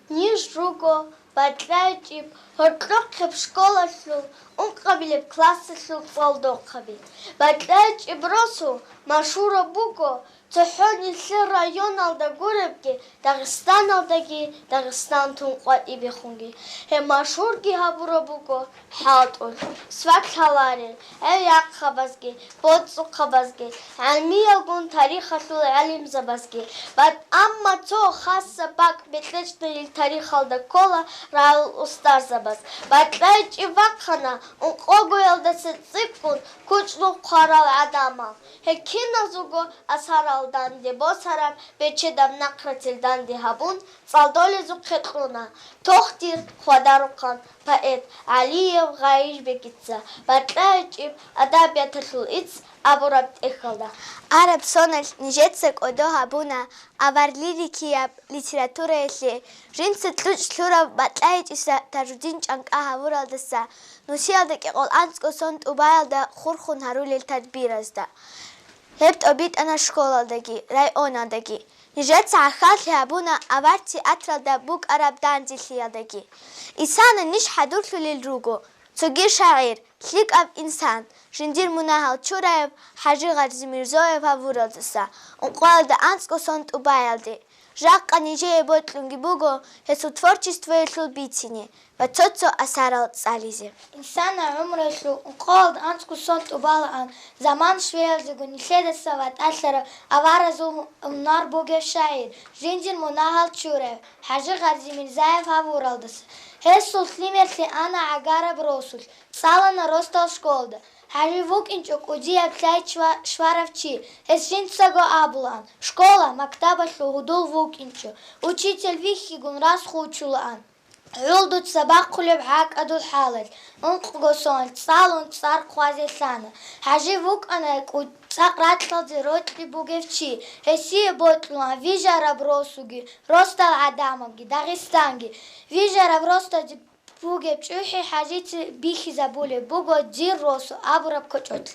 ніж руго, батлайчип, хортлокхеп школашлу, унқабилеп классашлу цалдоқаби. Батлайчип росу, машура буго, цохони ли район алда гуребги, Дагестан алдаги, Дагестан тунқат ибихунги. He машурги хабура буго, حاطل سفك حوارل أياق خبزكي بوتسو خبزكي علمية قون تاريخ العلم زبزكي بعد أما تو خاصة باك بتلجتني التاريخ هذا كله رأى أستاذ زبز بعد لايج إباقنا أنقوغو يلدا ستسيبكون كوچلو قرال عداما هكينا زوغو أسهر الدان دي بوسهرم بيچدم نقرتل دان دي هبون صالدولي زوغ خطلونا تختير خوداروقان поэт Алиев Гаиш Бекица, Батлайчип, Адабият Луиц, Абураб Эхалда. Араб сонал нижецек одо хабуна, авар лирикия литература эли, жинцет луч лура Батлайчиса тарудин чанка хавуралдаса, нусиалдак эқол анско сонт убаялда хурхун харулил тадбиразда. Хепт обид ана школалдаги, районалдаги. Нижец ахал хабуна аварти атралда бук араб данзилиалдаги. إنسانا نش حدورلو للروجو تجي شاعر خلق أب إنسان جندير مناهل شرايب حاجة غير زميرزايب هفورالدسا وقال ده أنسكو سنت وبايلدي جاك أنيجي بوتلونجي بوجو هسو تفرجست ويرلو بيتيني وتوتو أسارل تساليزي إنسانا عمره شلو وقال ده أنسكو سنت وبالان زمان شوية زغو نشيد السوات أشرا أوارزو النار بوجو شاعر جندير مناهل شرايب حاجة غير زميرزايب هفورالدسا هسو سليميرسي أنا عقارة بروسول صالنا روستال شكولدا حجيفوك إنشوك وديا بتلاي شوارفчи هس جنساغو أبلان شكولا مكتبة شهودول فوك إنشو учитель вихи гун раз хуучулаан عولدو سباق قلب حاك أدو الحالج انقو صون تصالون تصار قوازي سانا حجيفوك أنا كو تساقرات لديروت ببوغيفчи هسي بوتلوان فيجارة بروسوغي روستال عداموغي داغستانغي فيجارة بروستال بوغيب چوحي حاجيت بيخي زبولي بوغو دير روسو أبورب كوچوت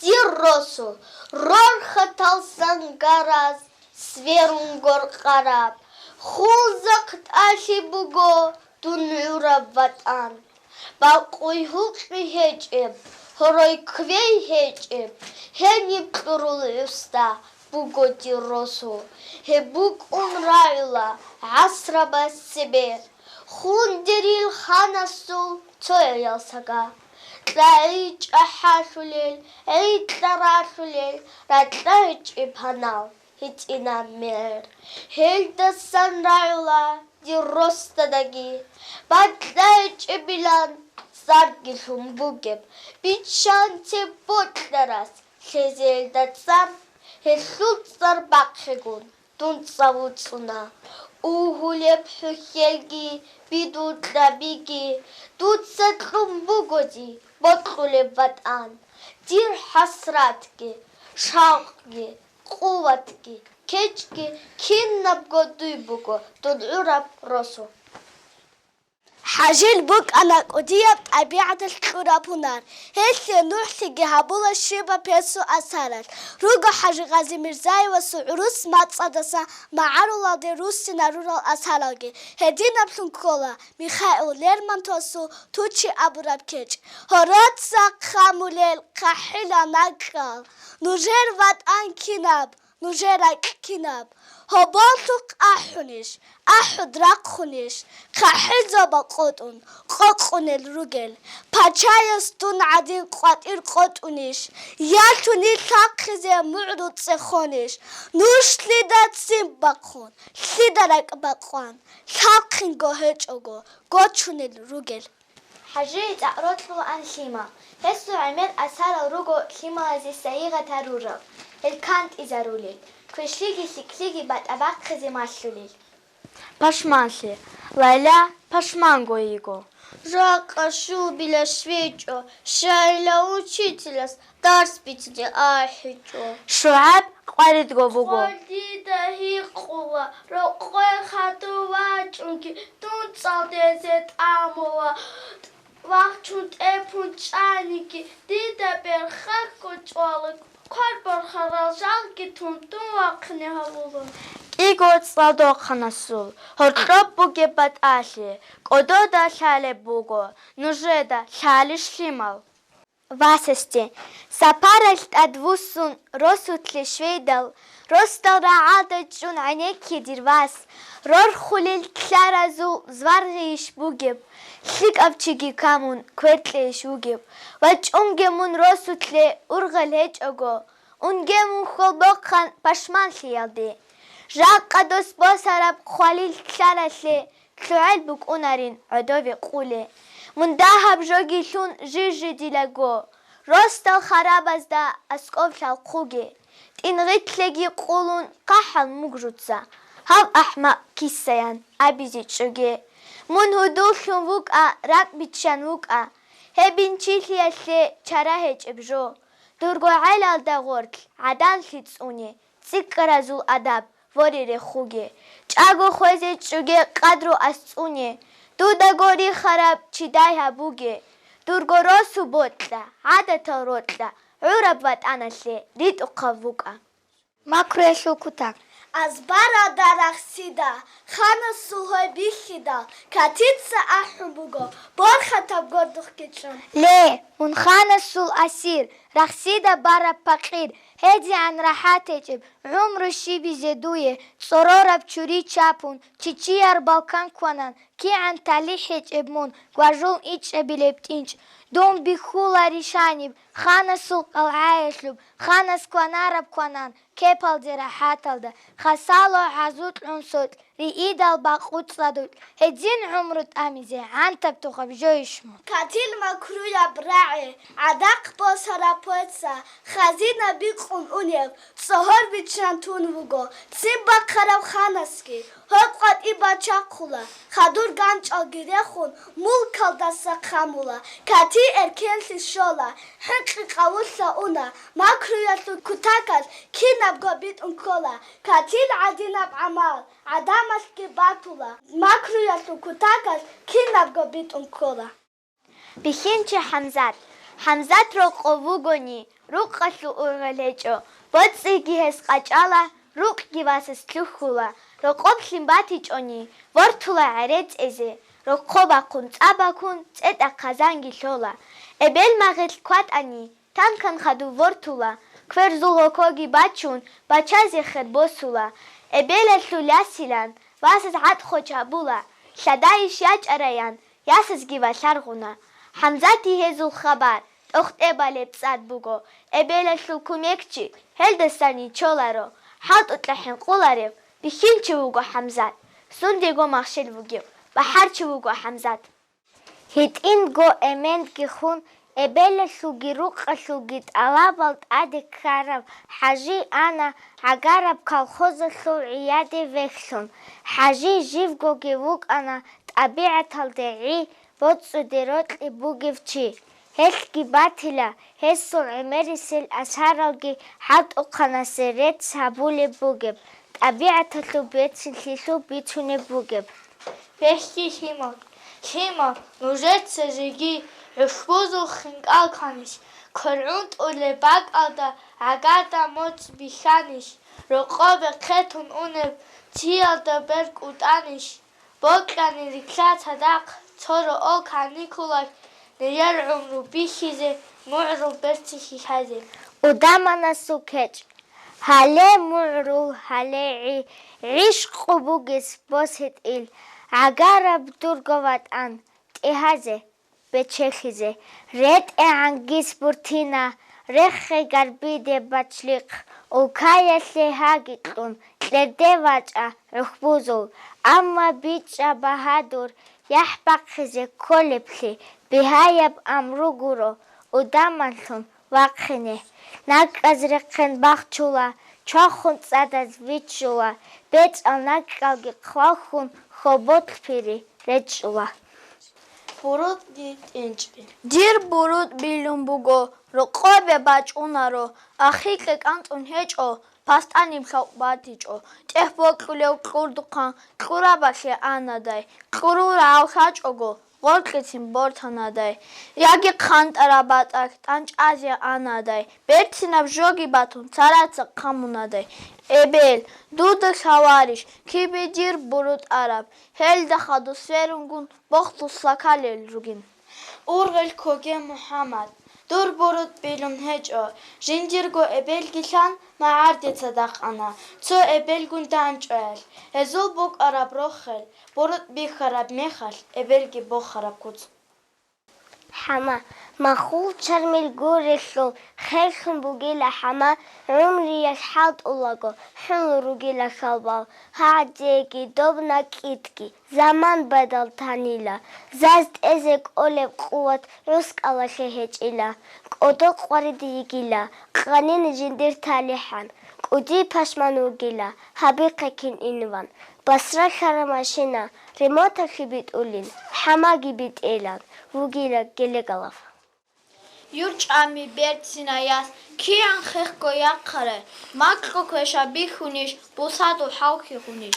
دير روسو رورختال سنگاراز سويرونغور قراب خوزقت أشي بوغو دونيورا وطن باقوي هوقي هجب هروي كوي هجب هني بطرول يستا بوغو دير روسو هبوك رايلا عصر بسبير خون دريل خانسو تويل ساقا تلايج أحاشوليل عيد لراشوليل راتلايج إبهاناو هيتينا مير هيلدا سان رايلا دي روستا داقي باتلايج إبلان ساركي شمبوكب بيتشان تبوتلراس خزيل داتسار هسوت سار باقشيقون دون صوتسونا 우후랩 흑혈기 비두다비기 두츠금 부고지 못굴레 밭안 딜 하스рат기 샤기 꾸왓기 케치기 킨납고 두이부고 tudurab roso حاجل بوك أنا قدية طبيعة الشراب هنار هيك نوح تجهبولا الشيبة بيسو أسالت روجا حاجة غازي مرزاي وسعروس ما تصدسا مع عرولا دي روسي نارورا أسالجي هدينا بلون كولا ميخائيل ليرمان توسو توتشي أبوراب كيج هرات ساق خاموليل قحيلا ناقال نجير وات أن كناب نجيرك كناب هبالتك أحنش أحد رقخنش خحزة بقطن قطن الرجل بچايستون عدين قطير قطنش يالتوني تاقزة معروض سخونش نوش لدات سيم بقون سيدرك بقوان تاقين قهج أغو قطن الرجل حجيت أقرأت له عن شيما هسو عمل أسال روغو شيما زي سيغة ترورا الكانت إزارولي كشليجي سكليجي بات أباق خزي ماشلولي Пашманши, Лайля Пашманго его. Жака шубиля швечо, шайля учителя, дарс пицце ахичо. Шуаб قارد гобуго. Ходида хикула, рокой хатувачунки, тут салдезет амова. Вахчунт эпунчаники, дида берхако чолок. Корбор харал жалки тун вакне хавулун. Igo tsado khanasul. Hortlop buge batali. Kododa shale bugo. Nujeda shalish limal. Vasesti. Saparalt advusun rosutli shvedal. Rostal raada chun aneki dirvas. Ror khulil klarazu zvargish bugeb. Slik avchigi kamun kvetlish ugeb. Vach ungemun rosutle urgalhech ogo. Ungemun kholbokhan pashman liyaldi. Raqados bosarab khalil klarasle. Tlual buk unarin adovi qule. Mundahab jogishun jiji dilago. Rostal kharabazda askov shalquge. Tinritlegi qulun qahal mugrutsa. Hav ahma kisayan abizichuge. Mun hudushun vuka rakbichan vuka. Hebin chiliasle charahech ebjo. Durgo alal da gortl adan litsuni. Tsikrazul adab vorire khuge. Chago khweze chuge qadro asuni. Duda gori kharab chidai habuge. Durgo rosu botla adata rotla. Urabvat anasle rit uqavuka. Makreshu kutak. Azbara daraxsida, khana suhoy bixida, katitsa ahbugo, borkhatab gorduq kitchon. ليه منخانة سول أسير رخصيدة برا بقير هدي عن راحاتك عمر الشيبي زدوية صرورة بشوري تشابون تشيار بالكان كوانان كي عن تاليحك ابمون قواجون إيش أبيلبتينش دوم بخولا ريشانيب خانة سول العايشلوب خانة سكوانارة بكوانان كيبال دي راحاتل ده خسالو عزوت عنصوت رئيد الباقوت صدوت هدين عمرت أميزي عن تبتوخ بجويشمون Katil makruya brae, adak bosara poetsa, khazina biqun unev, sohor bichantun vugo, simba kharab khanaski, hoqat ibacha khula, khadur ganch algirexun, mul kaldasa khamula, kati erkensi shola, hiqi qawusa una, makruya kutakas, kinab gobit unkola, katil adinab amal, adamas ki batula, makruya kutakas, kinab gobit unkola. Bixinchi Hamzat. Hamzat roqovugoni. Ruqaslu urgalecho. Botsigi hesqachala. Ruqgi vasas tlukhula. Roqob limbatichoni. Vortula arets eze. Roqoba quntsabakun tseta qazangi lola. Ebel magel kwatani. Tankan khadu vortula. Kverzulgokogi bachun. Bachazi khedbosula. Ebel lulasilan. Vasas at khochabula. Shadaish yacharayan. Yasas giva sharguna. Hamzati hezul khabar. Oxtebale tsad bugo. Ebele shukumekchi. Heldestani cholaro. Halt utlahin qularev. Bixinchi vugo Hamzat. Sundigo makhshel vugib. Baharchi vugo Hamzat. Hit in go ement gikhun ebele shugiruq shugit alabalt adik kharab haji ana agarab kalkhoza shu iyade vekshon haji jivgo givuk ana tabiat aldei botsuderot ibugivchi helki batila hesul emerisil asharalgi hat uqanaseret sabule bugib tabiat lubetsil bitune bugib Вещи Шимон. Шимон, нужется жиги, рушбузу хинкалканиш, корунт улебак алда, агата моц биханиш, рокобе кетун унеб, тиалда берг утаниш, бокани рикла цадак, цоро о каникулак, неяр умру бихизе, му'ру берцихи хазе. Udamana sukech. Hale muru hale عشق بوگس باسد ایل عگرب درگوات آن تهازه بچخیزه رد انگیز برتینا رخ گربیده بچلیق و کایت لحاگیتون لده واجع رخبوزو اما بیچا بهادر یحبق خیزه کل بلی بهایب امرو گرو و دامنتون واقعینه نگ از رقن باخچولا چاخون صد از ویچولا بیت آنگ کالگی خواهون خوبوت پیری رجولا برود دید اینچبی دیر برود بیلون بگو رقاب بچ اونارو اخیق کانت اون هیچ او پاستانی بخواه باتیچ او ته با کلیو کردکان کرا باشه آنادای کرو راو خاچ اوگو ღორკიციმ ბორთანადაი იაგი ხანტარაბატაკ ტანჭაზია ანადაი ბერცინავ ჟოგი ბათუნ ცარაცა ხამუნადაი ებელ დუდ შავარიშ ქიბიჯირ ბურუტ არაბ ჰელდა ხადუ სერუნგუნ ბოხტუ საკალელ რუგინ ურღელ ქოგე მუჰამად დურ ბურუტ ბილუნ ჰეჭო ჟინჯირგო ებელ გილან მაარდეცა დაყანა ცო ებელგუნ დანჭელ ეზულ ბუკ არაბ როხელ ბურუტ ბიხარაბ მეხალ ებელგი ბოხარაბ კუც حما مخول چرمل گورشو خیخم بوگیل حما عمری یشحاد اولاگو حن روگیل شالبال حاجیگی دوبنا کیتکی زمان بدل تانیلا زازد ازک اولب قوت رسک ala شهج ایلا قدق قوارد یگیلا قانین جندر تالیحان قدی پشمانو گیلا حبیقکین اینوان بسرا شرماشینا ریموتا خیبید اولین حما گیبید ایلان وگیلا گلگلاف იურჭამი ბერცინაიას ქიან ხეხკო იაყარე მაკკო ქვეშა ბიხუნიშ ბუსადუ ჰავქი ხუნიშ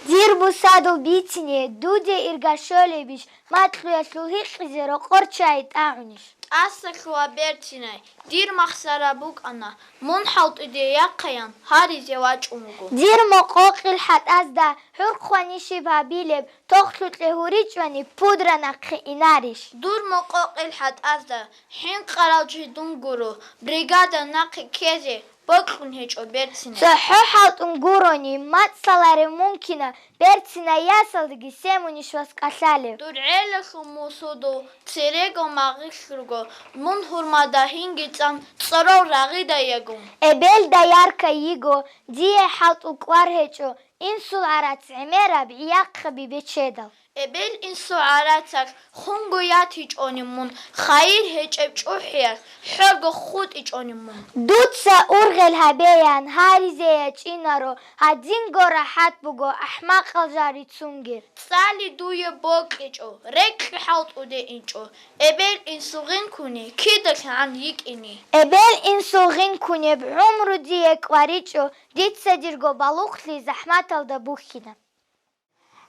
ძირ ბუსადუ ბიცინე დუდე ირგაშოლებიშ მატლუაშუ ჰიყიზე რო ყორჩაი ტაუნიშ ასახვა ბერცინაი დირ მახსარა ბუკანა მონჰავტიდე იაყიან ჰარიზე ვაჭუმუგო ძირ მოყოყილ ჰატაზდა ჰურხვანიში ბაბილებ თოხლუტე ჰურიჭვანი პუდრანახი ინარიშ დურ მოყოყილ ჰატაზდა ჰინ ყარავჯი დუნგურო ბრიგადა ნახი ქეზე ბოკლუნ ჰეჭო ბერცინაი საჰაჰატუნ გურონი მაცალარე მუნქინა ბერცინა იასალდგი სემუნიშვას კაშალე დურ ელეხუ მოსოდო ცერეგო მაღიშრგო მუნ ჰურმადა ჰინგიცამ წრო რაღი დაიაგო ებელ დაიარკა იგო ძიე ჰატუ კვარჰეჭო ინსულ არაც ემერაბ იაყბი ბეჩედალ ებელ ინსუ არაცაკ ხუნგო იათიჭონი მუნ ხაირ ჰეჭებ ჭუჰიას ჰერგო ხუტი ჭონი მუნ დუცა ურღელ ჰაბეიან ჰარიზეა ჭინარო ჰაძინგორა ჰატბუგო აჰმაყალჟარი ცუნგერ წალი დუიე ბოკლიჭო რეკი ჰავტუდე ინჭო ებელ ინსუღინ ქუნი ქიდაქან იკინი ებელ ინსუღინ ქუნე ბრუმრუ ძიე კვარიჭო დიცაჯირგო ბალუხლი ზაჰმატალდა ბუხინა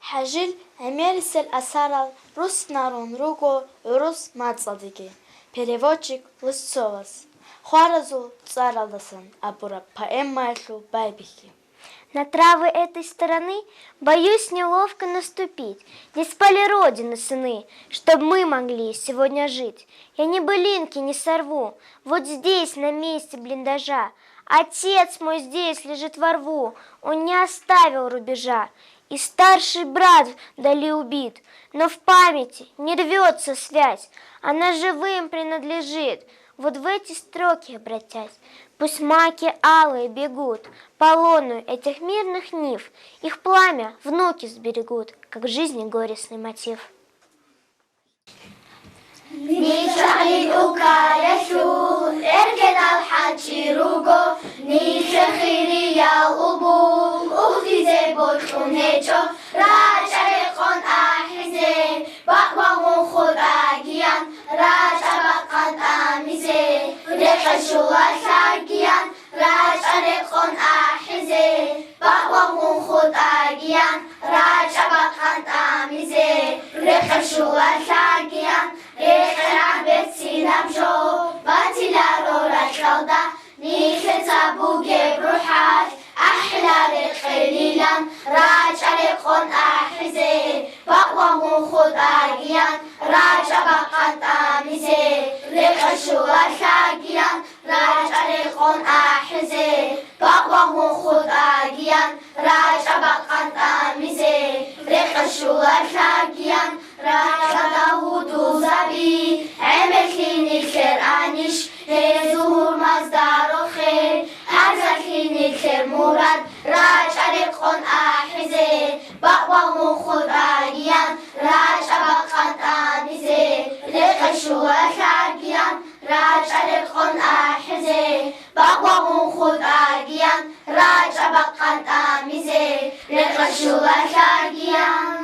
حاجل эмерисел асарал рус нарун руго рус мацадиги переводчик Лысцовас Хуаразу царалдасан апура поэмашу байбихи На травы этой стороны боюсь неловко наступить. Здесь спали родины сыны, чтоб мы могли сегодня жить. Я ни былинки не сорву, вот здесь, на месте блиндажа. Отец мой здесь лежит во рву, он не оставил рубежа. И старший брат вдали убит, но в памяти не рвется связь, она живым принадлежит. Вот в эти строки обратясь, пусть маки алые бегут по лону этих мирных нив, их пламя внуки сберегут, как жизни горестный мотив. Shula Shagian